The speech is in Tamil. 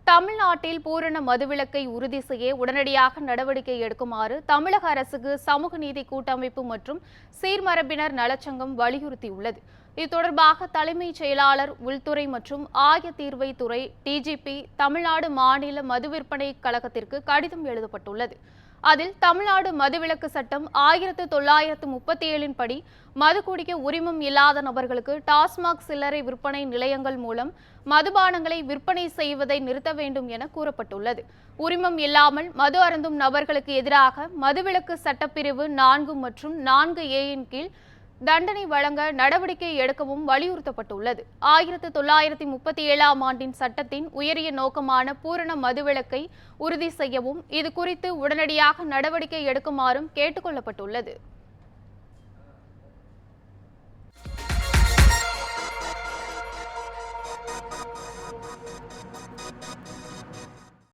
தமிழ்நாட்டில் பூரண மதுவிலக்கை உறுதி செய்ய உடனடியாக நடவடிக்கை எடுக்குமாறு தமிழக அரசுக்கு சமூக நீதி கூட்டமைப்பு மற்றும் சீர்மரபினர் நலச்சங்கம் வலியுறுத்தியுள்ளது. இது தொடர்பாக தலைமைச் செயலாளர், உள்துறை மற்றும் ஆயத்தீர்வைத்துறை டிஜிபி, தமிழ்நாடு மாநில மதுவிற்பனை கழகத்திற்கு கடிதம் எழுதப்பட்டுள்ளது. அதில் தமிழ்நாடு மதுவிலக்கு சட்டம் 1937 படி மது குடிக்க உரிமம் இல்லாத நபர்களுக்கு டாஸ்மாக் சில்லறை விற்பனை நிலையங்கள் மூலம் மதுபானங்களை விற்பனை செய்வதை நிறுத்த வேண்டும் என கூறப்பட்டுள்ளது. உரிமம் இல்லாமல் மது அருந்தும் நபர்களுக்கு எதிராக மதுவிலக்கு சட்டப்பிரிவு 4 மற்றும் 4A கீழ் தண்டனை வழங்க நடவடிக்கை எடுக்கவும் வலியுறுத்தப்பட்டுள்ளது. 1937 ஆண்டின் சட்டத்தின் உயரிய நோக்கமான பூரண மதுவிலக்கை உறுதி செய்யவும் இது குறித்து உடனடியாக நடவடிக்கை எடுக்குமாறும் கேட்டுக் கொள்ளப்பட்டுள்ளது.